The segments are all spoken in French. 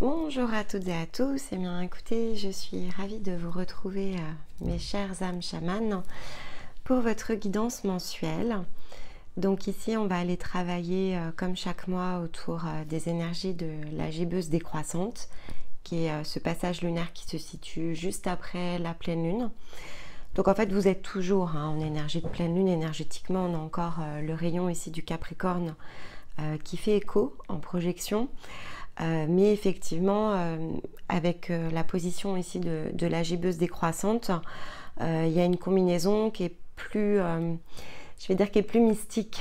Bonjour à toutes et à tous, et bien écoutez, je suis ravie de vous retrouver mes chères âmes chamanes pour votre guidance mensuelle. Donc ici on va aller travailler comme chaque mois autour des énergies de la gibbeuse décroissante, qui est ce passage lunaire qui se situe juste après la pleine lune. Donc en fait vous êtes toujours en énergie de pleine lune, énergétiquement on a encore le rayon ici du Capricorne qui fait écho en projection. Mais effectivement, avec la position ici de la gibbeuse décroissante, il y a une combinaison qui est plus, je vais dire, qui est plus mystique,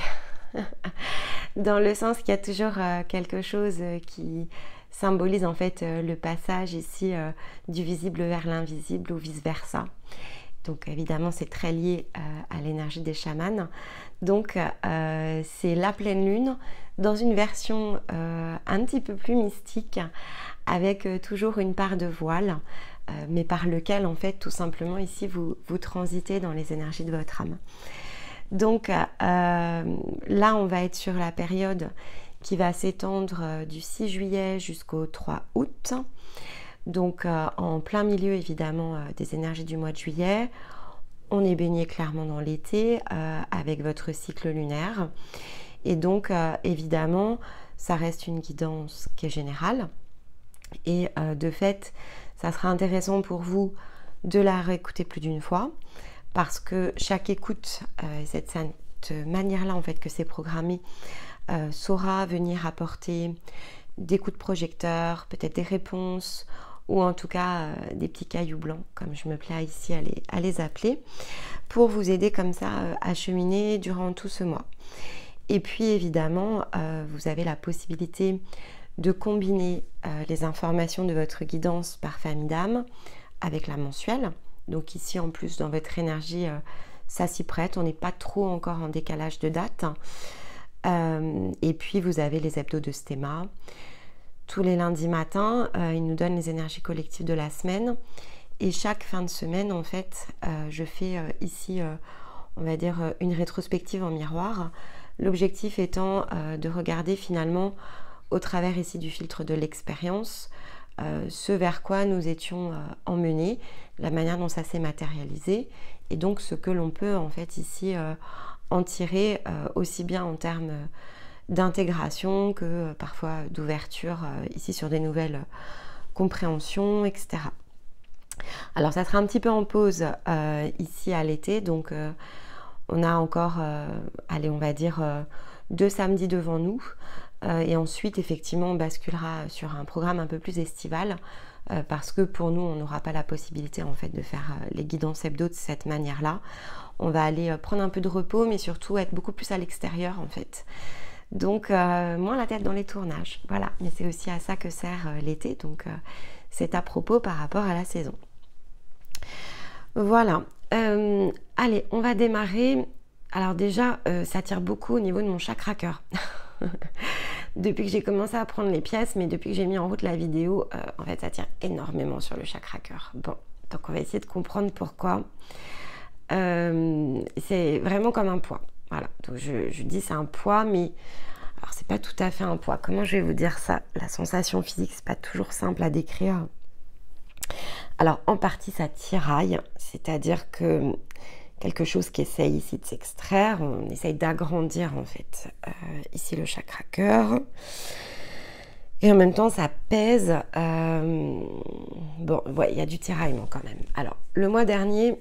dans le sens qu'il y a toujours quelque chose qui symbolise en fait le passage ici du visible vers l'invisible ou vice-versa. Donc évidemment c'est très lié à l'énergie des chamans. Donc c'est la pleine lune dans une version un petit peu plus mystique, avec toujours une part de voile, mais par lequel en fait tout simplement ici vous transitez dans les énergies de votre âme. Donc là on va être sur la période qui va s'étendre du 6 juillet jusqu'au 3 août. Donc en plein milieu évidemment des énergies du mois de juillet, on est baigné clairement dans l'été avec votre cycle lunaire. Et donc évidemment ça reste une guidance qui est générale. Et de fait ça sera intéressant pour vous de la réécouter plus d'une fois, parce que chaque écoute, cette manière-là en fait que c'est programmé, saura venir apporter des coups de projecteur, peut-être des réponses, ou en tout cas des petits cailloux blancs, comme je me plais ici à les appeler, pour vous aider comme ça à cheminer durant tout ce mois. Et puis évidemment, vous avez la possibilité de combiner les informations de votre guidance par famille d'âme avec la mensuelle. Donc ici en plus dans votre énergie, ça s'y prête, on n'est pas trop encore en décalage de date. Et puis vous avez les hebdos de Stéma. Tous les lundis matins, ils nous donnent les énergies collectives de la semaine. Et chaque fin de semaine, en fait, je fais ici, on va dire, une rétrospective en miroir. L'objectif étant de regarder finalement, au travers ici du filtre de l'expérience, ce vers quoi nous étions emmenés, la manière dont ça s'est matérialisé, et donc ce que l'on peut, en fait, ici, en tirer, aussi bien en termes d'intégration que parfois d'ouverture ici sur des nouvelles compréhensions, etc. Alors ça sera un petit peu en pause ici à l'été, donc on a encore, allez on va dire 2 samedis devant nous, et ensuite effectivement on basculera sur un programme un peu plus estival, parce que pour nous on n'aura pas la possibilité en fait de faire les guidances hebdo de cette manière-là. On va aller prendre un peu de repos, mais surtout être beaucoup plus à l'extérieur en fait. Donc moins la tête dans les tournages, voilà. Mais c'est aussi à ça que sert l'été, donc c'est à propos par rapport à la saison. Voilà. Allez, on va démarrer. Alors déjà, ça tire beaucoup au niveau de mon chakra cœur. Depuis que j'ai commencé à prendre les pièces, mais depuis que j'ai mis en route la vidéo, en fait, ça tire énormément sur le chakra cœur. Bon, donc on va essayer de comprendre pourquoi. C'est vraiment comme un poids. Voilà, donc je dis c'est un poids, mais alors c'est pas tout à fait un poids. Comment je vais vous dire ça? La sensation physique, c'est pas toujours simple à décrire. Alors en partie ça tiraille, c'est-à-dire que quelque chose qui essaye ici de s'extraire, on essaye d'agrandir en fait ici le chakra cœur. Et en même temps ça pèse. Bon, ouais, il y a du tiraillement quand même. Alors le mois dernier,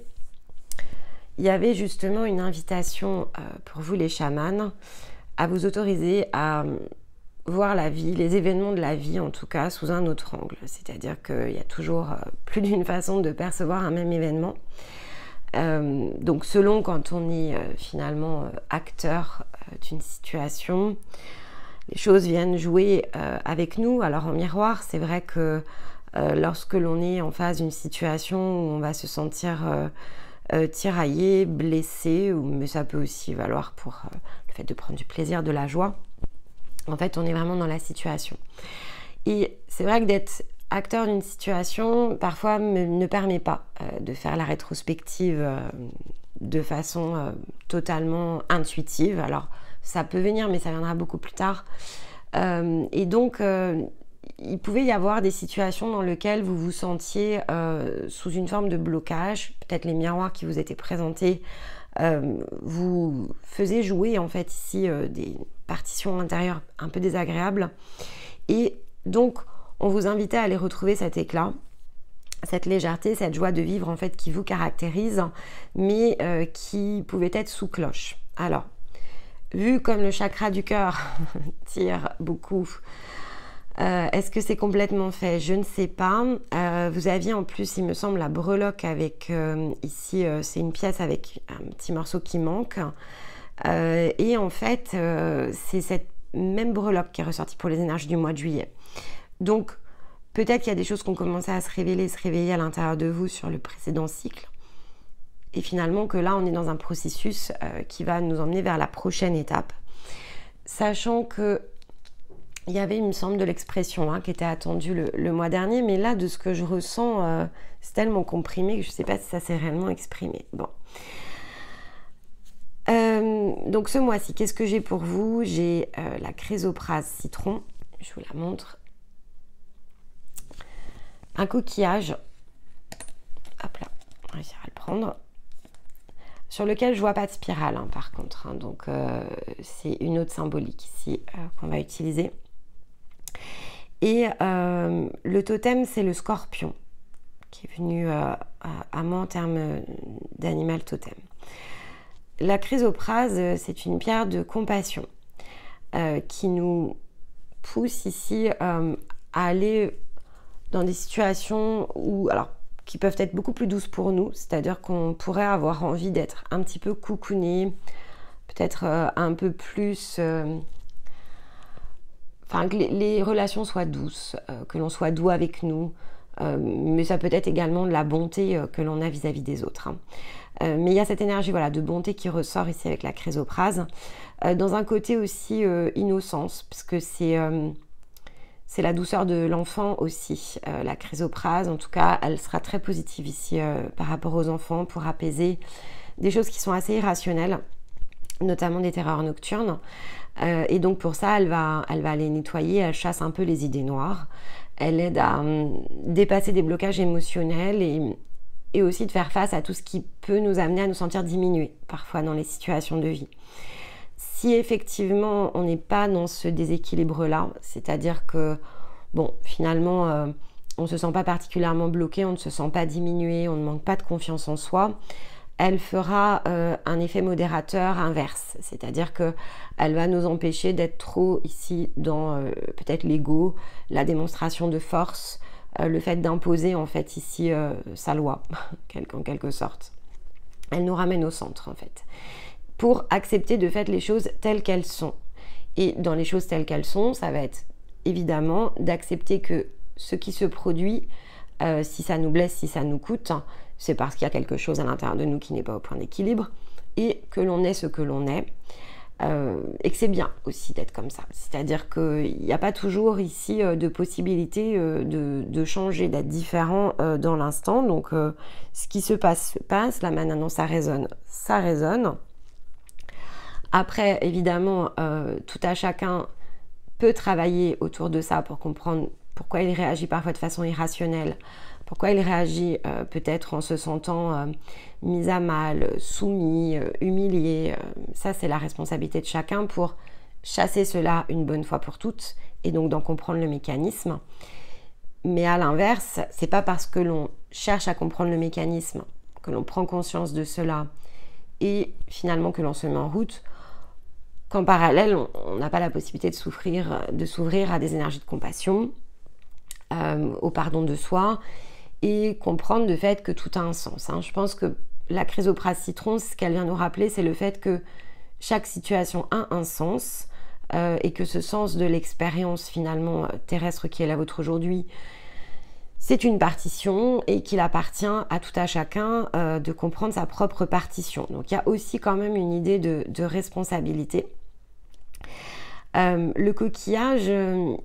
il y avait justement une invitation pour vous les chamans à vous autoriser à voir la vie, les événements de la vie en tout cas, sous un autre angle. C'est-à-dire qu'il y a toujours plus d'une façon de percevoir un même événement. Donc selon quand on est finalement acteur d'une situation, les choses viennent jouer avec nous. Alors en miroir, c'est vrai que lorsque l'on est en face d'une situation où on va se sentir tiraillé, blessé, mais ça peut aussi valoir pour le fait de prendre du plaisir, de la joie. En fait, on est vraiment dans la situation. Et c'est vrai que d'être acteur d'une situation, parfois, ne permet pas de faire la rétrospective de façon totalement intuitive. Alors, ça peut venir, mais ça viendra beaucoup plus tard. Et donc, il pouvait y avoir des situations dans lesquelles vous vous sentiez sous une forme de blocage. Peut-être les miroirs qui vous étaient présentés vous faisaient jouer en fait ici des partitions intérieures un peu désagréables. Et donc, on vous invitait à aller retrouver cet éclat, cette légèreté, cette joie de vivre en fait qui vous caractérise, mais qui pouvait être sous cloche. Alors, vu comme le chakra du cœur tire beaucoup, est-ce que c'est complètement fait? Je ne sais pas. Vous aviez en plus, il me semble, la breloque avec, ici, c'est une pièce avec un petit morceau qui manque. Et en fait, c'est cette même breloque qui est ressortie pour les énergies du mois de juillet. Donc, peut-être qu'il y a des choses qui ont commencé à se réveiller à l'intérieur de vous sur le précédent cycle. Et finalement que là, on est dans un processus qui va nous emmener vers la prochaine étape. Sachant que il y avait, il me semble, de l'expression qui était attendue le mois dernier. Mais là, de ce que je ressens, c'est tellement comprimé que je ne sais pas si ça s'est réellement exprimé. Bon. Donc ce mois-ci, qu'est-ce que j'ai pour vous? J'ai la chrysoprase citron. Je vous la montre. Un coquillage. Hop là, on va réussir à le prendre. Sur lequel je vois pas de spirale par contre. Donc c'est une autre symbolique ici qu'on va utiliser. Et le totem, c'est le scorpion qui est venu à moi en termes d'animal totem. La chrysoprase, c'est une pierre de compassion qui nous pousse ici à aller dans des situations où, alors, qui peuvent être beaucoup plus douces pour nous, c'est-à-dire qu'on pourrait avoir envie d'être un petit peu coucouné, peut-être un peu plus... Enfin, que les relations soient douces, que l'on soit doux avec nous, mais ça peut être également de la bonté que l'on a vis-à-vis des autres. Mais il y a cette énergie voilà, de bonté qui ressort ici avec la chrysoprase, dans un côté aussi innocence, parce que c'est la douceur de l'enfant aussi, la chrysoprase. En tout cas, elle sera très positive ici par rapport aux enfants pour apaiser des choses qui sont assez irrationnelles, notamment des terreurs nocturnes. Et donc pour ça, elle va aller nettoyer, elle chasse un peu les idées noires. Elle aide à dépasser des blocages émotionnels et aussi de faire face à tout ce qui peut nous amener à nous sentir diminués parfois dans les situations de vie. Si effectivement on n'est pas dans ce déséquilibre-là, c'est-à-dire que, bon, finalement, on ne se sent pas particulièrement bloqué, on ne se sent pas diminué, on ne manque pas de confiance en soi, elle fera un effet modérateur inverse, c'est-à-dire qu'elle va nous empêcher d'être trop ici dans peut-être l'ego, la démonstration de force, le fait d'imposer en fait ici sa loi, en quelque sorte. Elle nous ramène au centre en fait, pour accepter de fait les choses telles qu'elles sont. Et dans les choses telles qu'elles sont, ça va être évidemment d'accepter que ce qui se produit, si ça nous blesse, si ça nous coûte, c'est parce qu'il y a quelque chose à l'intérieur de nous qui n'est pas au point d'équilibre, et que l'on est ce que l'on est, et que c'est bien aussi d'être comme ça. C'est-à-dire qu'il n'y a pas toujours ici de possibilité de changer, d'être différent dans l'instant. Donc ce qui se passe, là maintenant ça résonne, ça résonne. Après, évidemment, tout à chacun peut travailler autour de ça pour comprendre pourquoi il réagit parfois de façon irrationnelle, pourquoi il réagit peut-être en se sentant mis à mal, soumis, humilié. Ça, c'est la responsabilité de chacun pour chasser cela une bonne fois pour toutes et donc d'en comprendre le mécanisme. Mais à l'inverse, c'est pas parce que l'on cherche à comprendre le mécanisme, que l'on prend conscience de cela et finalement que l'on se met en route, qu'en parallèle, on n'a pas la possibilité de s'ouvrir à des énergies de compassion, au pardon de soi, et comprendre de fait que tout a un sens. Je pense que la chrysoprase citron, ce qu'elle vient nous rappeler, c'est le fait que chaque situation a un sens, et que ce sens de l'expérience finalement terrestre qui est la vôtre aujourd'hui, c'est une partition et qu'il appartient à tout à chacun de comprendre sa propre partition. Donc il y a aussi quand même une idée de responsabilité. Le coquillage,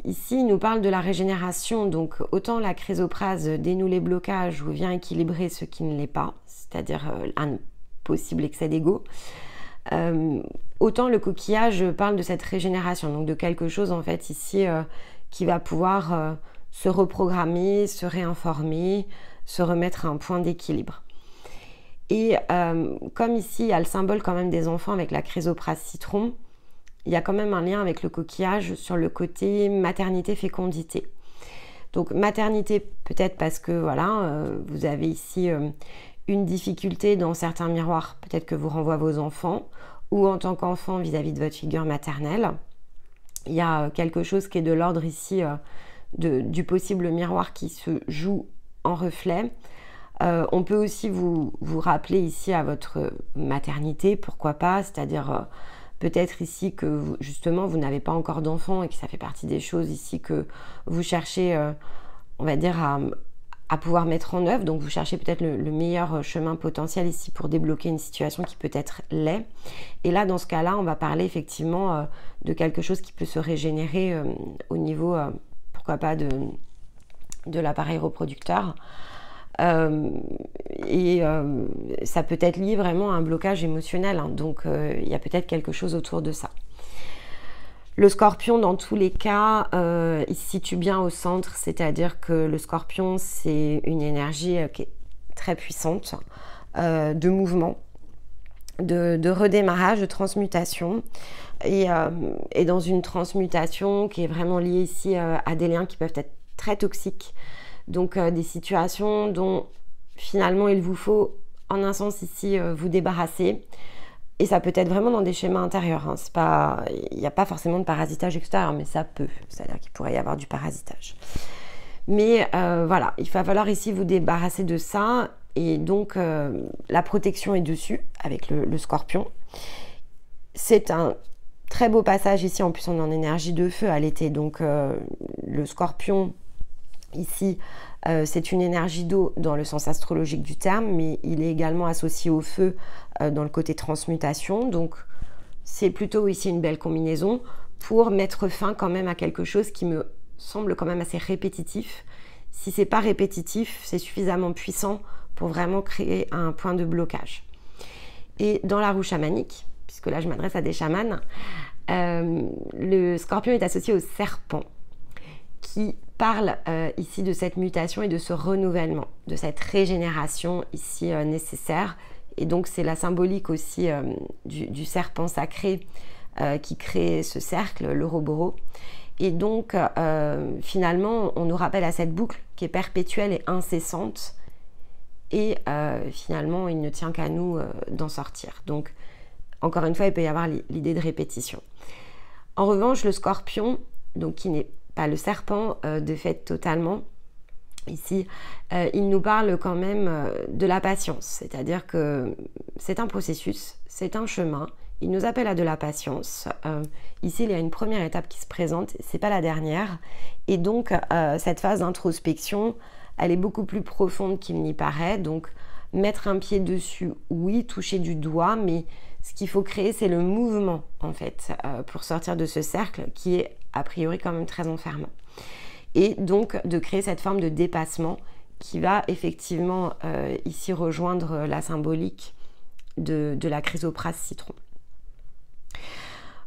ici, nous parle de la régénération. Donc autant la chrysoprase dénoue les blocages ou vient équilibrer ce qui ne l'est pas, c'est-à-dire un possible excès d'ego, autant le coquillage parle de cette régénération, donc de quelque chose en fait ici qui va pouvoir se reprogrammer, se réinformer, se remettre à un point d'équilibre. Et comme ici, il y a le symbole quand même des enfants avec la chrysoprase citron, il y a quand même un lien avec le coquillage sur le côté maternité-fécondité. Donc maternité peut-être parce que voilà, vous avez ici une difficulté dans certains miroirs, peut-être que vous renvoie vos enfants, ou en tant qu'enfant vis-à-vis de votre figure maternelle. Il y a quelque chose qui est de l'ordre ici du possible miroir qui se joue en reflet. On peut aussi vous rappeler ici à votre maternité, pourquoi pas, c'est-à-dire peut-être ici que justement vous n'avez pas encore d'enfant et que ça fait partie des choses ici que vous cherchez, on va dire, à pouvoir mettre en œuvre. Donc vous cherchez peut-être le meilleur chemin potentiel ici pour débloquer une situation qui peut-être l'est. Et là, dans ce cas-là, on va parler effectivement de quelque chose qui peut se régénérer au niveau, pourquoi pas, de l'appareil reproducteur. Ça peut être lié vraiment à un blocage émotionnel, hein. Donc il y a peut-être quelque chose autour de ça. Le scorpion, dans tous les cas, il se situe bien au centre, c'est-à-dire que le scorpion, c'est une énergie qui est très puissante, de mouvement, de redémarrage, de transmutation, et dans une transmutation qui est vraiment liée ici à des liens qui peuvent être très toxiques, donc des situations dont finalement il vous faut, en un sens ici, vous débarrasser. Et ça peut être vraiment dans des schémas intérieurs, hein. Il n'y a pas forcément de parasitage extérieur, mais ça peut. C'est-à-dire qu'il pourrait y avoir du parasitage. Mais voilà, il va falloir ici vous débarrasser de ça. Et donc, la protection est dessus avec le scorpion. C'est un très beau passage ici. En plus, on est en énergie de feu à l'été. Donc, le scorpion, ici, c'est une énergie d'eau dans le sens astrologique du terme, mais il est également associé au feu dans le côté transmutation. Donc c'est plutôt ici une belle combinaison pour mettre fin quand même à quelque chose qui me semble quand même assez répétitif. Si c'est pas répétitif, c'est suffisamment puissant pour vraiment créer un point de blocage. Et dans la roue chamanique, puisque là je m'adresse à des chamans, le scorpion est associé au serpent, qui parle ici de cette mutation et de ce renouvellement, de cette régénération ici nécessaire. Et donc c'est la symbolique aussi du serpent sacré qui crée ce cercle, l'Ouroboros. Et donc finalement on nous rappelle à cette boucle qui est perpétuelle et incessante. Et finalement il ne tient qu'à nous d'en sortir. Donc encore une fois il peut y avoir l'idée de répétition. En revanche le scorpion, donc qui n'est pas le serpent de fait totalement, ici, il nous parle quand même de la patience, c'est-à-dire que c'est un processus, c'est un chemin, il nous appelle à de la patience. Ici, il y a une première étape qui se présente, c'est pas la dernière, et donc cette phase d'introspection, elle est beaucoup plus profonde qu'il n'y paraît, donc mettre un pied dessus, oui, toucher du doigt, mais ce qu'il faut créer, c'est le mouvement, en fait, pour sortir de ce cercle qui est a priori quand même très enfermant. Et donc de créer cette forme de dépassement qui va effectivement ici rejoindre la symbolique de la chrysoprase citron.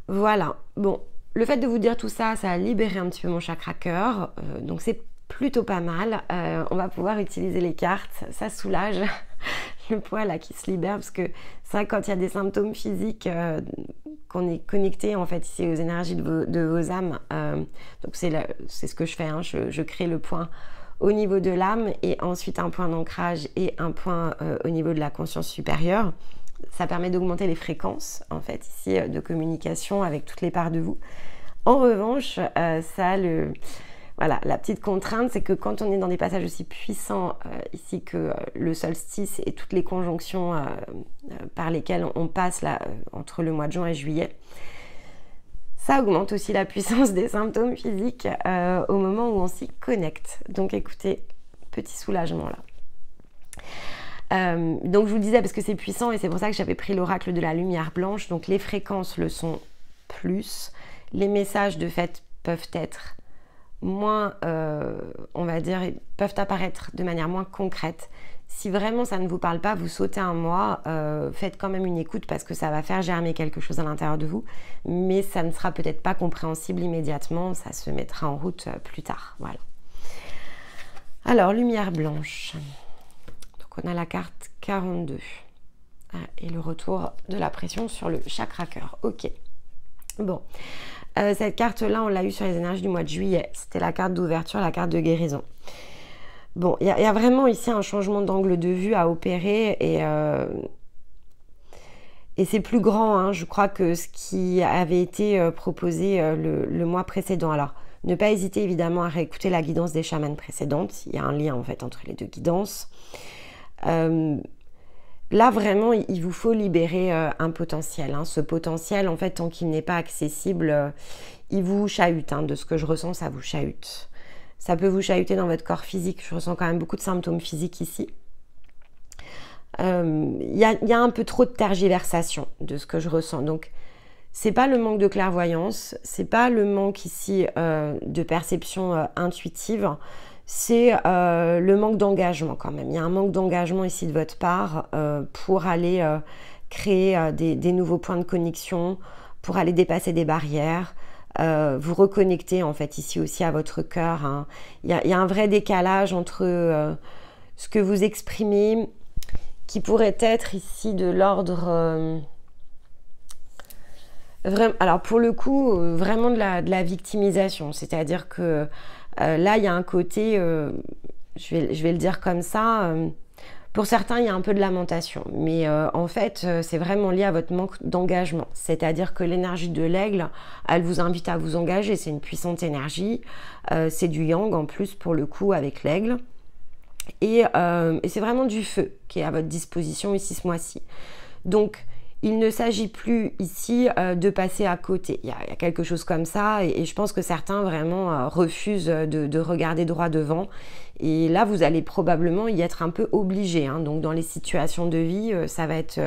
Voilà, bon, le fait de vous dire tout ça, ça a libéré un petit peu mon chakra cœur, donc c'est plutôt pas mal. On va pouvoir utiliser les cartes, ça soulage le poids là qui se libère, parce que c'est vrai que quand il y a des symptômes physiques, qu'on est connecté en fait ici aux énergies de vos âmes, donc c'est ce que je fais, hein, je crée le point au niveau de l'âme et ensuite un point d'ancrage et un point au niveau de la conscience supérieure. Ça permet d'augmenter les fréquences en fait ici de communication avec toutes les parts de vous. En revanche, voilà, la petite contrainte, c'est que quand on est dans des passages aussi puissants ici que le solstice et toutes les conjonctions par lesquelles on passe là, entre le mois de juin et juillet, ça augmente aussi la puissance des symptômes physiques au moment où on s'y connecte. Donc écoutez, petit soulagement là. Donc je vous disais, parce que c'est puissant et c'est pour ça que j'avais pris l'oracle de la lumière blanche, donc les fréquences le sont plus, les messages de fait peuvent être moins, on va dire, peuvent apparaître de manière moins concrète. Si vraiment ça ne vous parle pas, vous sautez un mois, faites quand même une écoute parce que ça va faire germer quelque chose à l'intérieur de vous, mais ça ne sera peut-être pas compréhensible immédiatement, ça se mettra en route plus tard. Voilà. Alors, lumière blanche. Donc, on a la carte 42 et le retour de la pression sur le chakra cœur. Ok. Bon, cette carte-là, on l'a eu sur les énergies du mois de juillet. C'était la carte d'ouverture, la carte de guérison. Bon, il y a vraiment ici un changement d'angle de vue à opérer et c'est plus grand, hein, je crois, que ce qui avait été proposé le mois précédent. Alors, ne pas hésiter évidemment à réécouter la guidance des chamans précédentes. Il y a un lien en fait entre les deux guidances. Là, vraiment, il vous faut libérer un potentiel. Hein. Ce potentiel, en fait, tant qu'il n'est pas accessible, il vous chahute. Hein. De ce que je ressens, ça vous chahute. Ça peut vous chahuter dans votre corps physique. Je ressens quand même beaucoup de symptômes physiques ici. Il y a un peu trop de tergiversation de ce que je ressens. Donc, c'est pas le manque de clairvoyance, c'est pas le manque ici de perception intuitive, c'est le manque d'engagement quand même. Il y a un manque d'engagement ici de votre part pour aller créer des nouveaux points de connexion, pour aller dépasser des barrières. Vous reconnecter en fait ici aussi à votre cœur. Hein. Il y a un vrai décalage entre ce que vous exprimez qui pourrait être ici de l'ordre... alors pour le coup, vraiment de la victimisation. C'est-à-dire que là, il y a un côté, je vais le dire comme ça, pour certains, il y a un peu de lamentation. Mais en fait, c'est vraiment lié à votre manque d'engagement. C'est-à-dire que l'énergie de l'aigle, elle vous invite à vous engager. C'est une puissante énergie. C'est du yang en plus pour le coup avec l'aigle. Et c'est vraiment du feu qui est à votre disposition ici ce mois-ci. Donc, il ne s'agit plus ici de passer à côté. Il y a quelque chose comme ça et je pense que certains vraiment refusent de regarder droit devant. Et là, vous allez probablement y être un peu obligé. Hein. Donc, dans les situations de vie, ça va être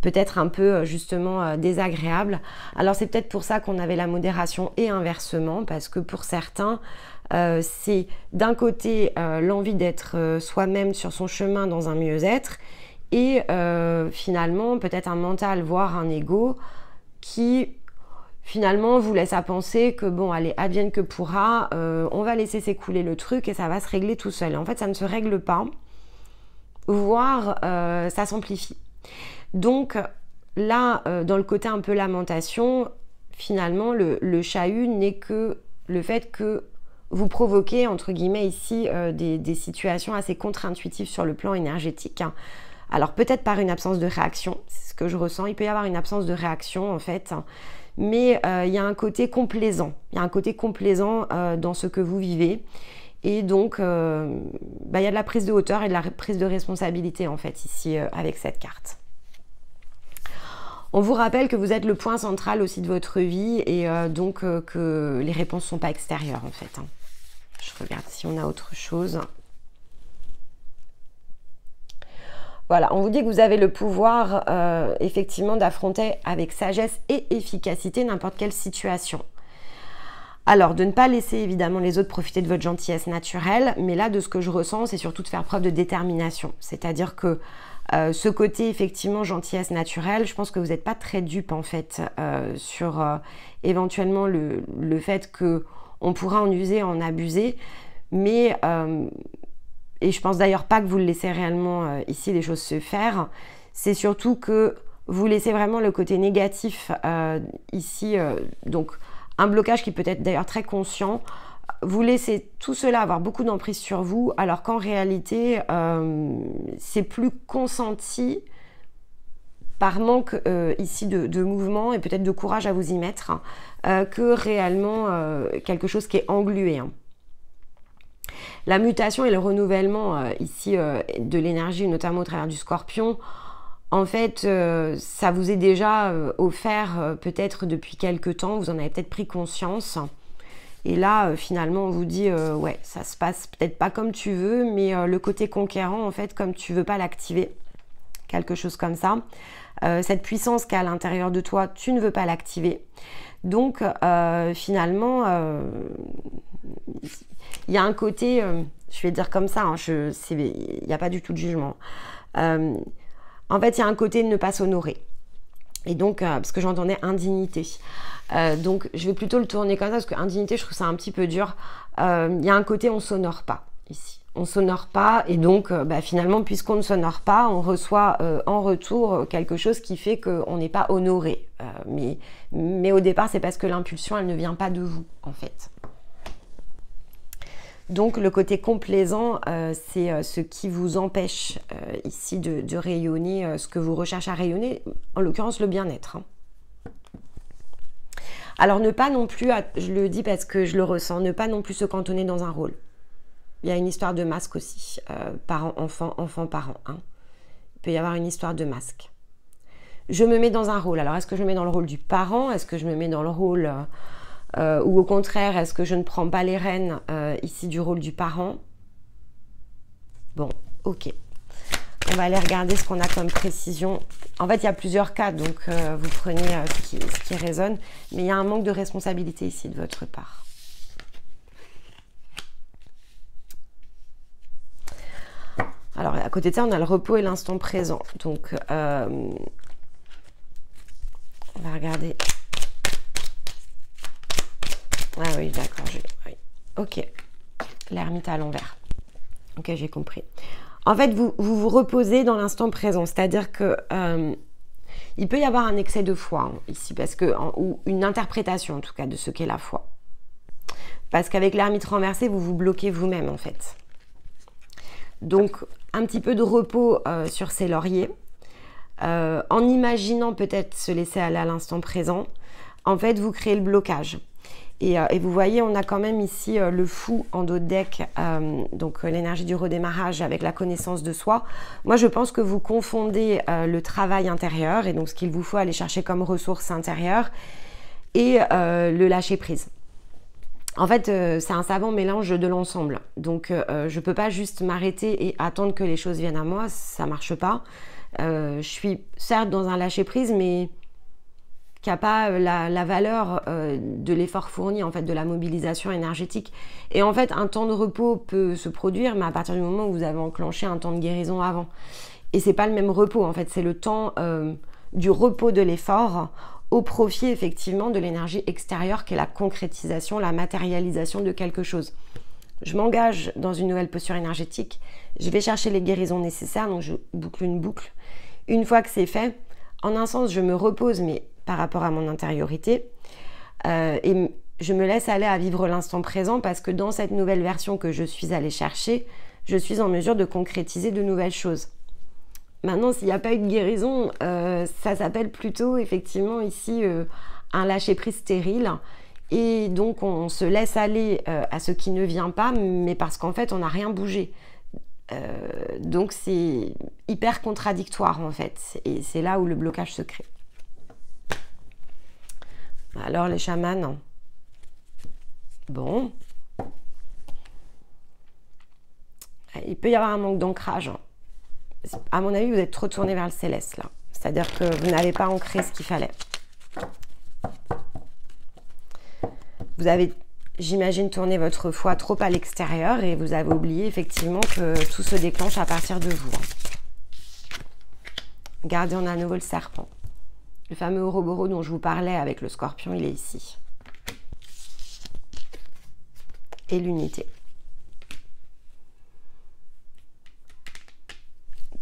peut-être un peu justement désagréable. Alors, c'est peut-être pour ça qu'on avait la modération et inversement, parce que pour certains, c'est d'un côté l'envie d'être soi-même sur son chemin dans un mieux-être et finalement peut-être un mental, voire un ego qui finalement vous laisse à penser que bon, allez, advienne que pourra, on va laisser s'écouler le truc et ça va se régler tout seul. Et en fait, ça ne se règle pas, voire ça s'amplifie. Donc là, dans le côté un peu lamentation, finalement, le chahut n'est que le fait que vous provoquez, entre guillemets, ici, des situations assez contre-intuitives sur le plan énergétique. Hein. Alors, peut-être par une absence de réaction, c'est ce que je ressens. Il peut y avoir une absence de réaction, en fait. Mais il y a un côté complaisant. Il y a un côté complaisant dans ce que vous vivez. Et donc, il y a de la prise de hauteur et de la prise de responsabilité, en fait, ici, avec cette carte. On vous rappelle que vous êtes le point central aussi de votre vie et donc que les réponses ne sont pas extérieures, en fait. Hein. Je regarde si on a autre chose. Voilà, on vous dit que vous avez le pouvoir effectivement d'affronter avec sagesse et efficacité n'importe quelle situation. Alors, de ne pas laisser évidemment les autres profiter de votre gentillesse naturelle, mais là, de ce que je ressens, c'est surtout de faire preuve de détermination. C'est-à-dire que ce côté effectivement gentillesse naturelle, je pense que vous n'êtes pas très dupe en fait sur éventuellement le fait que on pourra en user, en abuser, mais et je pense d'ailleurs pas que vous le laissez réellement ici les choses se faire, c'est surtout que vous laissez vraiment le côté négatif ici, donc un blocage qui peut être d'ailleurs très conscient, vous laissez tout cela avoir beaucoup d'emprise sur vous, alors qu'en réalité, c'est plus consenti par manque ici de mouvement et peut-être de courage à vous y mettre, que réellement quelque chose qui est englué. Hein. La mutation et le renouvellement ici de l'énergie, notamment au travers du scorpion, en fait, ça vous est déjà offert peut-être depuis quelques temps, vous en avez peut-être pris conscience. Et là, finalement, on vous dit, ouais, ça se passe peut-être pas comme tu veux, mais le côté conquérant, en fait, comme tu veux pas l'activer, quelque chose comme ça. Cette puissance qui est à l'intérieur de toi, tu ne veux pas l'activer. Donc, finalement, il y a un côté Je vais dire comme ça, hein, il n'y a pas du tout de jugement. En fait, il y a un côté de ne pas s'honorer. Et donc, parce que j'entendais indignité. Donc, je vais plutôt le tourner comme ça, parce que indignité, je trouve ça un petit peu dur. Il y a un côté on ne s'honore pas, ici. On ne s'honore pas, et donc, finalement, puisqu'on ne s'honore pas, on reçoit en retour quelque chose qui fait qu'on n'est pas honoré. Mais au départ, c'est parce que l'impulsion, elle ne vient pas de vous, en fait. Donc le côté complaisant, c'est ce qui vous empêche ici de rayonner ce que vous recherchez à rayonner, en l'occurrence le bien-être. Hein. Alors ne pas non plus, je le dis parce que je le ressens, ne pas non plus se cantonner dans un rôle. Il y a une histoire de masque aussi, parent-enfant, enfant-parent. Hein. Il peut y avoir une histoire de masque. Je me mets dans un rôle. Alors est-ce que je me mets dans le rôle du parent? Est-ce que je me mets dans le rôle... ou au contraire, est-ce que je ne prends pas les rênes ici du rôle du parent? Bon, ok. On va aller regarder ce qu'on a comme précision. En fait, il y a plusieurs cas, donc vous prenez ce qui résonne. Mais il y a un manque de responsabilité ici de votre part. Alors, à côté de ça, on a le repos et l'instant présent. Donc, on va regarder... Ah oui, d'accord. Oui. Ok. L'ermite à l'envers. Ok, j'ai compris. En fait, vous reposez dans l'instant présent. C'est-à-dire que il peut y avoir un excès de foi hein, ici, parce que, ou une interprétation en tout cas de ce qu'est la foi. Parce qu'avec l'ermite renversé, vous vous bloquez vous-même en fait. Donc, un petit peu de repos sur ses lauriers. En imaginant peut-être se laisser aller à l'instant présent, en fait, vous créez le blocage. Et vous voyez, on a quand même ici le fou en dos de deck, donc l'énergie du redémarrage avec la connaissance de soi. Moi, je pense que vous confondez le travail intérieur et donc ce qu'il vous faut aller chercher comme ressources intérieures et le lâcher prise. En fait, c'est un savant mélange de l'ensemble. Donc, je ne peux pas juste m'arrêter et attendre que les choses viennent à moi, ça ne marche pas. Je suis certes dans un lâcher prise, mais... qui n'a pas la valeur de l'effort fourni, en fait, de la mobilisation énergétique. Et en fait, un temps de repos peut se produire, mais à partir du moment où vous avez enclenché un temps de guérison avant. Et c'est pas le même repos, en fait, c'est le temps du repos de l'effort au profit, effectivement, de l'énergie extérieure qui est la concrétisation, la matérialisation de quelque chose. Je m'engage dans une nouvelle posture énergétique, je vais chercher les guérisons nécessaires, donc je boucle une boucle. Une fois que c'est fait, en un sens, je me repose, mais par rapport à mon intériorité et je me laisse aller à vivre l'instant présent parce que dans cette nouvelle version que je suis allée chercher, je suis en mesure de concrétiser de nouvelles choses. Maintenant, s'il n'y a pas eu de guérison, ça s'appelle plutôt effectivement ici un lâcher-prise stérile et donc on se laisse aller à ce qui ne vient pas, mais parce qu'en fait on n'a rien bougé. Donc c'est hyper contradictoire en fait et c'est là où le blocage se crée. Alors les chamans, bon, il peut y avoir un manque d'ancrage. À mon avis, vous êtes trop tourné vers le céleste là. C'est-à-dire que vous n'avez pas ancré ce qu'il fallait. Vous avez, j'imagine, tourné votre foi trop à l'extérieur et vous avez oublié effectivement que tout se déclenche à partir de vous. Regardez, on a à nouveau le serpent. Le fameux Ouroboros dont je vous parlais avec le scorpion, il est ici. Et l'unité.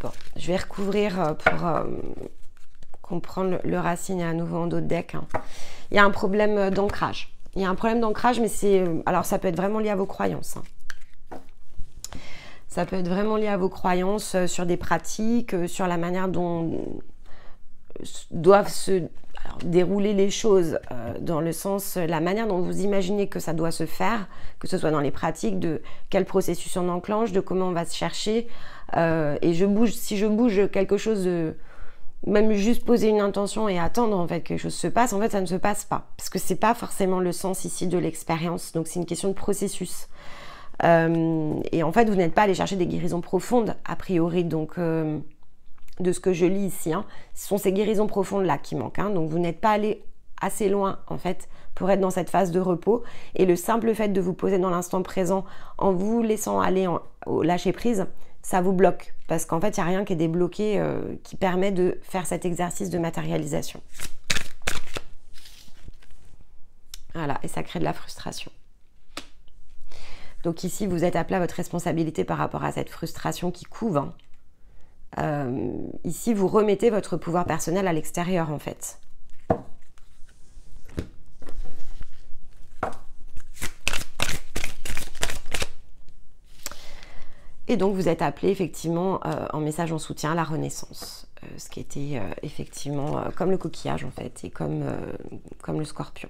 Bon, je vais recouvrir pour comprendre le racine et à nouveau en dos de deck. Hein. Il y a un problème d'ancrage. Il y a un problème d'ancrage, mais c'est... Alors, ça peut être vraiment lié à vos croyances. Hein. Ça peut être vraiment lié à vos croyances sur des pratiques, sur la manière dont... doivent se dérouler les choses dans le sens, la manière dont vous imaginez que ça doit se faire, que ce soit dans les pratiques, de quel processus on enclenche, de comment on va se chercher. Et si je bouge quelque chose, même juste poser une intention et attendre en fait que quelque chose se passe, en fait ça ne se passe pas. Parce que c'est pas forcément le sens ici de l'expérience, donc c'est une question de processus. Et en fait vous n'êtes pas allé chercher des guérisons profondes a priori, donc... de ce que je lis ici, hein, ce sont ces guérisons profondes là qui manquent. Hein, donc vous n'êtes pas allé assez loin en fait pour être dans cette phase de repos. Et le simple fait de vous poser dans l'instant présent en vous laissant aller au lâcher prise, ça vous bloque. Parce qu'en fait, il n'y a rien qui est débloqué qui permet de faire cet exercice de matérialisation. Voilà, et ça crée de la frustration. Donc ici, vous êtes appelé à votre responsabilité par rapport à cette frustration qui couve. Ici, vous remettez votre pouvoir personnel à l'extérieur en fait. Et donc, vous êtes appelé effectivement en message en soutien à la renaissance. Ce qui était effectivement comme le coquillage en fait et comme le scorpion.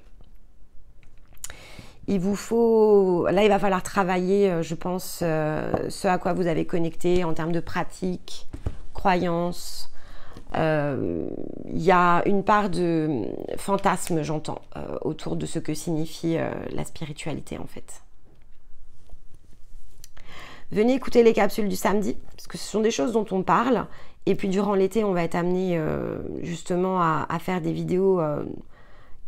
Il vous faut, là il va falloir travailler, je pense, ce à quoi vous avez connecté en termes de pratique, croyance. Il y a une part de fantasme, j'entends, autour de ce que signifie la spiritualité en fait. Venez écouter les capsules du samedi, parce que ce sont des choses dont on parle. Et puis durant l'été, on va être amené justement à faire des vidéos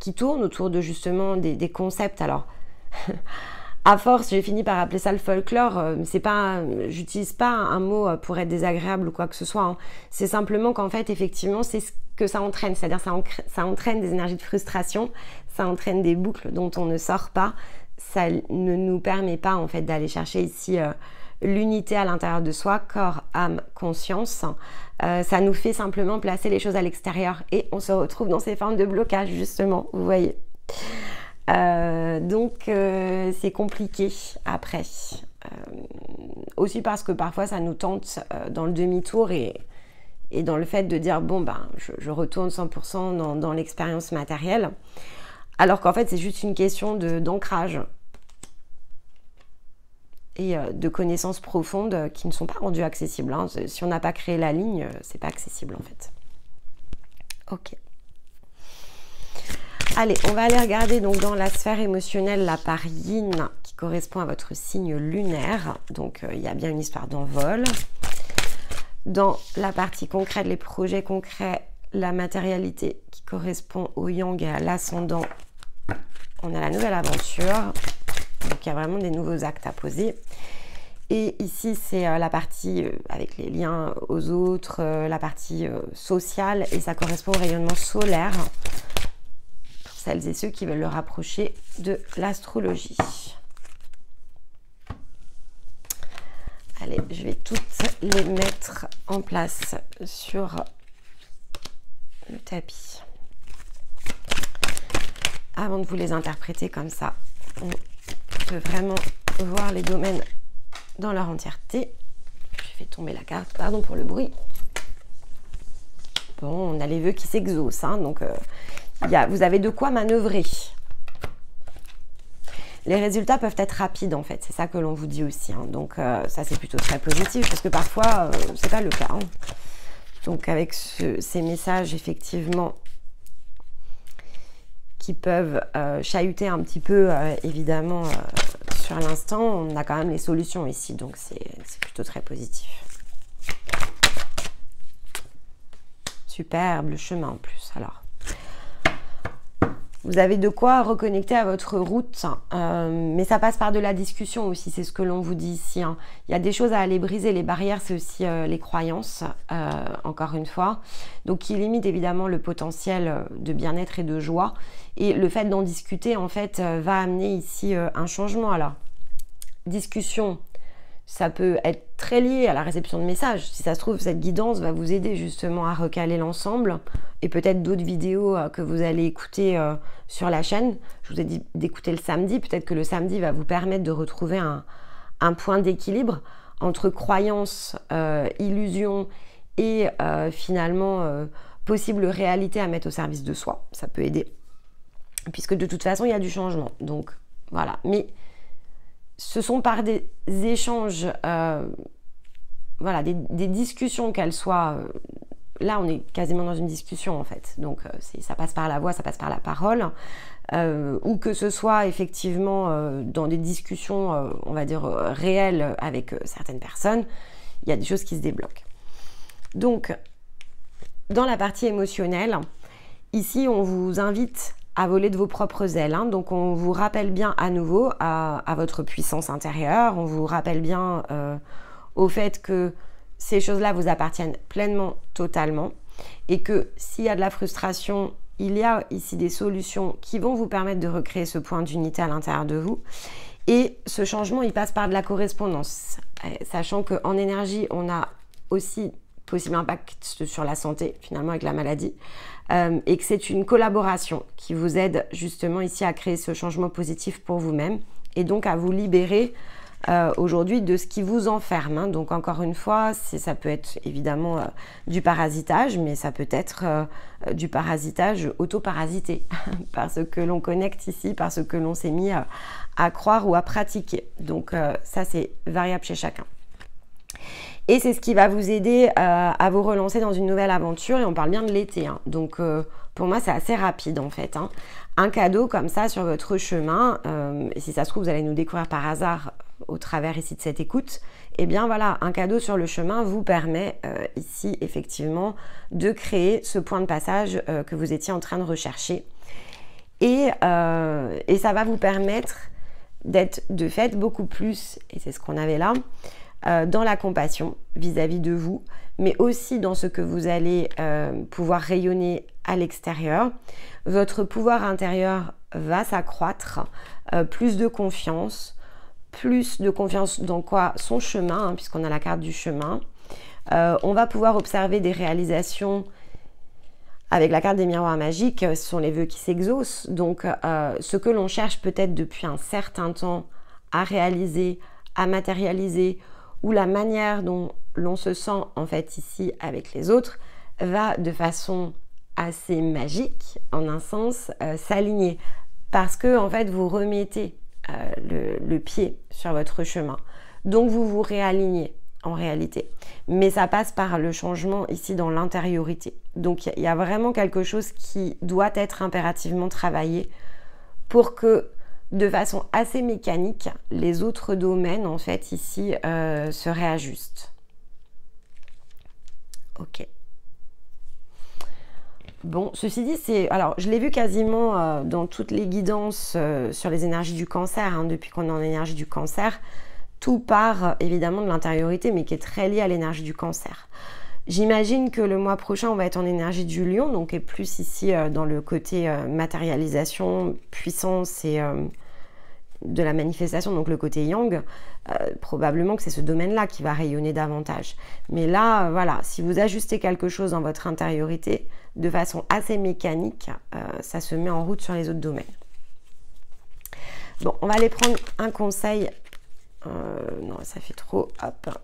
qui tournent autour de justement des concepts. Alors, à force, j'ai fini par appeler ça le folklore. C'est pas, j'utilise pas un mot pour être désagréable ou quoi que ce soit. Hein. C'est simplement qu'en fait, effectivement, c'est ce que ça entraîne. C'est-à-dire ça entraîne des énergies de frustration, ça entraîne des boucles dont on ne sort pas. Ça ne nous permet pas en fait d'aller chercher ici l'unité à l'intérieur de soi, corps, âme, conscience. Ça nous fait simplement placer les choses à l'extérieur et on se retrouve dans ces formes de blocage justement, vous voyez. Donc c'est compliqué après. Aussi parce que parfois ça nous tente dans le demi-tour et dans le fait de dire bon ben je retourne 100% dans l'expérience matérielle. Alors qu'en fait c'est juste une question d'ancrage. Et de connaissances profondes qui ne sont pas rendues accessibles. Hein. Si on n'a pas créé la ligne, c'est pas accessible en fait. Ok. Allez, on va aller regarder donc dans la sphère émotionnelle la part yin qui correspond à votre signe lunaire. Donc il y a bien une histoire d'envol. Dans la partie concrète, les projets concrets, la matérialité qui correspond au yang et à l'ascendant, on a la nouvelle aventure. Donc il y a vraiment des nouveaux actes à poser. Et ici, c'est la partie avec les liens aux autres, la partie sociale, et ça correspond au rayonnement solaire pour celles et ceux qui veulent le rapprocher de l'astrologie. Allez, je vais toutes les mettre en place sur le tapis. Avant de vous les interpréter comme ça, on peut vraiment voir les domaines dans leur entièreté. Je fais tomber la carte, pardon pour le bruit. Bon, on a les vœux qui s'exaucent, hein, donc vous avez de quoi manœuvrer. Les résultats peuvent être rapides en fait, c'est ça que l'on vous dit aussi. Hein, donc ça c'est plutôt très positif parce que parfois c'est pas le cas. Hein. Donc avec ces messages effectivement qui peuvent chahuter un petit peu évidemment sur l'instant, on a quand même les solutions ici, donc c'est plutôt très positif. Superbe le chemin en plus. Alors, vous avez de quoi reconnecter à votre route, mais ça passe par de la discussion aussi, c'est ce que l'on vous dit ici. Hein. Il y a des choses à aller briser, les barrières, c'est aussi les croyances, encore une fois, donc qui limitent évidemment le potentiel de bien-être et de joie. Et le fait d'en discuter, en fait, va amener ici un changement. Alors, discussion, ça peut être très lié à la réception de messages. Si ça se trouve, cette guidance va vous aider justement à recaler l'ensemble et peut-être d'autres vidéos que vous allez écouter sur la chaîne. Je vous ai dit d'écouter le samedi. Peut-être que le samedi va vous permettre de retrouver un point d'équilibre entre croyance, illusion et finalement possible réalité à mettre au service de soi. Ça peut aider. Puisque de toute façon, il y a du changement. Donc, voilà. Mais ce sont par des échanges, voilà, des discussions, qu'elles soient... là, on est quasiment dans une discussion, en fait. Donc, ça passe par la voix, ça passe par la parole. Ou que ce soit, effectivement, dans des discussions, on va dire, réelles avec certaines personnes, il y a des choses qui se débloquent. Donc, dans la partie émotionnelle, ici, on vous invite à voler de vos propres ailes, hein. Donc on vous rappelle bien à nouveau à votre puissance intérieure, on vous rappelle bien au fait que ces choses-là vous appartiennent pleinement, totalement, et que s'il y a de la frustration, il y a ici des solutions qui vont vous permettre de recréer ce point d'unité à l'intérieur de vous. Et ce changement, il passe par de la correspondance, sachant qu'en énergie, on a aussi possible impact sur la santé, finalement, avec la maladie, et que c'est une collaboration qui vous aide justement ici à créer ce changement positif pour vous-même, et donc à vous libérer aujourd'hui de ce qui vous enferme, hein. Donc encore une fois, ça peut être évidemment du parasitage, mais ça peut être du parasitage autoparasité, parce que l'on connecte ici, parce que l'on s'est mis à croire ou à pratiquer. Donc ça, c'est variable chez chacun. Et c'est ce qui va vous aider à vous relancer dans une nouvelle aventure, et on parle bien de l'été, hein. Donc pour moi, c'est assez rapide en fait, hein. Un cadeau comme ça sur votre chemin, et si ça se trouve, vous allez nous découvrir par hasard au travers ici de cette écoute, et bien voilà, un cadeau sur le chemin vous permet ici effectivement de créer ce point de passage que vous étiez en train de rechercher, et ça va vous permettre d'être de fait beaucoup plus, et c'est ce qu'on avait là, dans la compassion vis-à-vis de vous, mais aussi dans ce que vous allez pouvoir rayonner à l'extérieur. Votre pouvoir intérieur va s'accroître, plus de confiance dans quoi? Son chemin, hein, puisqu'on a la carte du chemin. On va pouvoir observer des réalisations avec la carte des miroirs magiques, ce sont les vœux qui s'exaucent. Donc ce que l'on cherche peut-être depuis un certain temps à réaliser, à matérialiser, ou la manière dont l'on se sent en fait ici avec les autres, va de façon assez magique, en un sens, s'aligner. Parce que en fait, vous remettez le pied sur votre chemin. Donc vous vous réalignez en réalité. Mais ça passe par le changement ici dans l'intériorité. Donc il y a vraiment quelque chose qui doit être impérativement travaillé pour que de façon assez mécanique, les autres domaines, en fait, ici, se réajustent. Ok. Bon, ceci dit, alors, je l'ai vu quasiment dans toutes les guidances sur les énergies du cancer, hein, depuis qu'on est en énergie du cancer. Tout part, évidemment, de l'intériorité, mais qui est très lié à l'énergie du cancer. J'imagine que le mois prochain, on va être en énergie du lion, donc est plus ici dans le côté matérialisation, puissance et de la manifestation, donc le côté yang. Probablement que c'est ce domaine-là qui va rayonner davantage. Mais là, voilà, si vous ajustez quelque chose dans votre intériorité, de façon assez mécanique, ça se met en route sur les autres domaines. Bon, on va aller prendre un conseil. Non, ça fait trop. Hop.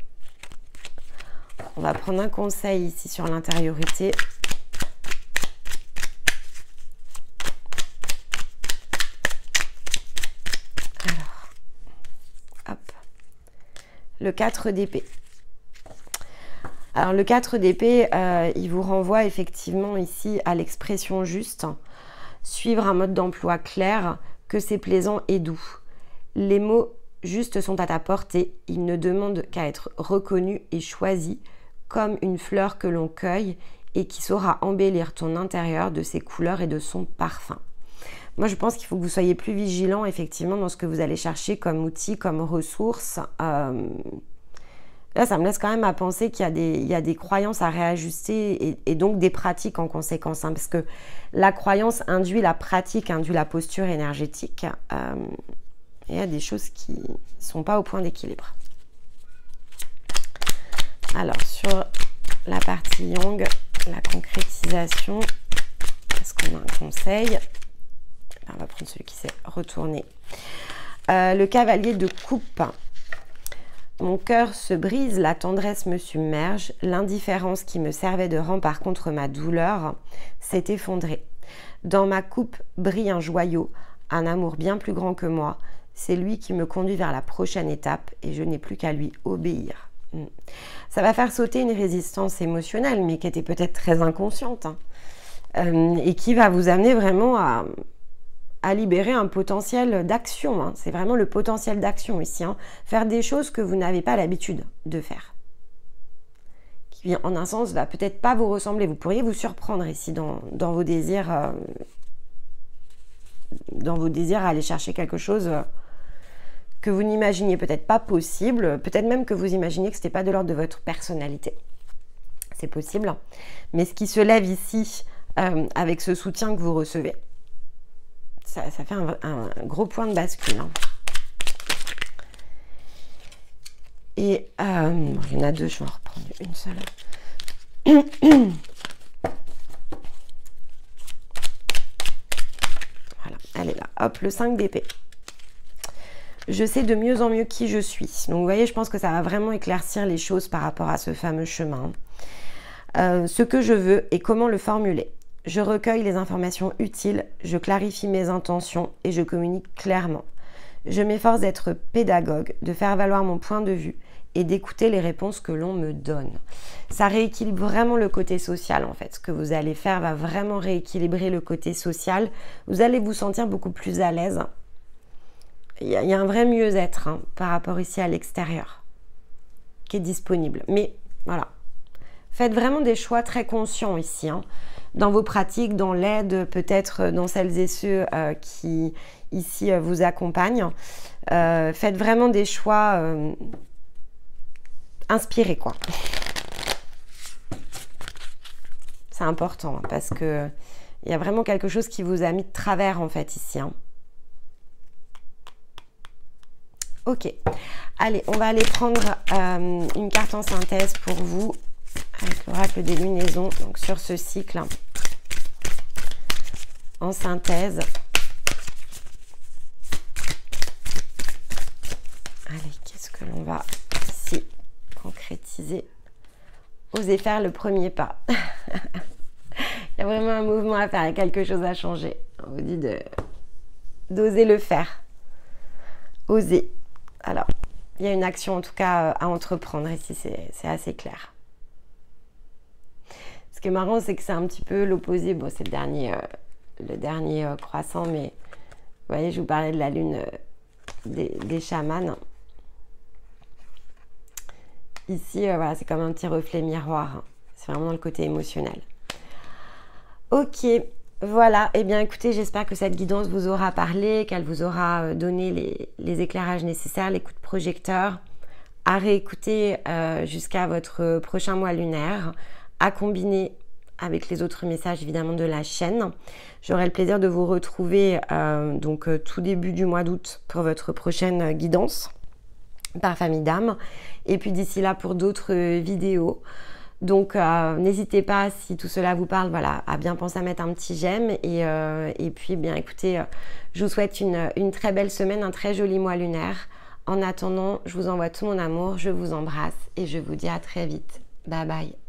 On va prendre un conseil ici sur l'intériorité. Alors, hop. Le 4 d'épée. Alors le 4 d'épée, il vous renvoie effectivement ici à l'expression juste. Suivre un mode d'emploi clair, que c'est plaisant et doux. Les mots justes sont à ta portée, ils ne demandent qu'à être reconnus et choisis comme une fleur que l'on cueille et qui saura embellir ton intérieur de ses couleurs et de son parfum. Moi, je pense qu'il faut que vous soyez plus vigilant effectivement dans ce que vous allez chercher comme outil, comme ressources. Là, ça me laisse quand même à penser qu'il y a des croyances à réajuster et donc des pratiques en conséquence, hein, parce que la croyance induit la pratique, induit la posture énergétique. Il y a des choses qui ne sont pas au point d'équilibre. Alors, sur la partie yang, la concrétisation, est-ce qu'on a un conseil? On va prendre celui qui s'est retourné. Le cavalier de coupe. Mon cœur se brise, la tendresse me submerge, l'indifférence qui me servait de rempart contre ma douleur s'est effondrée. Dans ma coupe brille un joyau, un amour bien plus grand que moi. C'est lui qui me conduit vers la prochaine étape et je n'ai plus qu'à lui obéir. Ça va faire sauter une résistance émotionnelle, mais qui était peut-être très inconsciente, hein, et qui va vous amener vraiment à libérer un potentiel d'action, hein. C'est vraiment le potentiel d'action ici, hein. Faire des choses que vous n'avez pas l'habitude de faire. Qui, en un sens, va peut-être pas vous ressembler. Vous pourriez vous surprendre ici dans vos désirs dans vos désirs à aller chercher quelque chose que vous n'imaginiez peut-être pas possible, peut-être même que vous imaginiez que ce n'était pas de l'ordre de votre personnalité. C'est possible. Mais ce qui se lève ici, avec ce soutien que vous recevez, ça fait un gros point de bascule. Hein. Et bon, il y en a deux, je vais en reprendre une seule. Voilà, elle est là. Hop, le 5 d'épée. Je sais de mieux en mieux qui je suis. Donc vous voyez, je pense que ça va vraiment éclaircir les choses par rapport à ce fameux chemin. Ce que je veux et comment le formuler. Je recueille les informations utiles, je clarifie mes intentions et je communique clairement. Je m'efforce d'être pédagogue, de faire valoir mon point de vue et d'écouter les réponses que l'on me donne. Ça rééquilibre vraiment le côté social en fait. Ce que vous allez faire va vraiment rééquilibrer le côté social. Vous allez vous sentir beaucoup plus à l'aise. Il y a un vrai mieux-être hein, par rapport ici à l'extérieur qui est disponible. Mais voilà, faites vraiment des choix très conscients ici. Hein, dans vos pratiques, dans l'aide, peut-être dans celles et ceux qui ici vous accompagnent. Faites vraiment des choix inspirés, quoi. C'est important hein, parce que il y a vraiment quelque chose qui vous a mis de travers en fait ici. Hein. Ok, allez, on va aller prendre une carte en synthèse pour vous avec l'oracle des lunaisons, donc sur ce cycle en synthèse. Allez, qu'est-ce que l'on va ici concrétiser? Osez faire le premier pas. Il y a vraiment un mouvement à faire, il y a quelque chose à changer. On vous dit d'oser le faire. Oser. Alors, il y a une action en tout cas à entreprendre ici, c'est assez clair. Ce qui est marrant, c'est que c'est un petit peu l'opposé. Bon, c'est le dernier croissant, mais vous voyez, je vous parlais de la lune des chamans. Ici, voilà, c'est comme un petit reflet miroir. C'est vraiment dans le côté émotionnel. Ok, voilà. Eh bien, écoutez, j'espère que cette guidance vous aura parlé, qu'elle vous aura donné les éclairages nécessaires, les coups de projecteur à réécouter jusqu'à votre prochain mois lunaire, à combiner avec les autres messages évidemment de la chaîne. J'aurai le plaisir de vous retrouver donc tout début du mois d'août pour votre prochaine guidance par famille d'âme. Et puis d'ici là pour d'autres vidéos. Donc n'hésitez pas, si tout cela vous parle, voilà, à bien penser à mettre un petit j'aime. Et puis bien écoutez, je vous souhaite une très belle semaine, un très joli mois lunaire. En attendant, je vous envoie tout mon amour, je vous embrasse et je vous dis à très vite. Bye bye.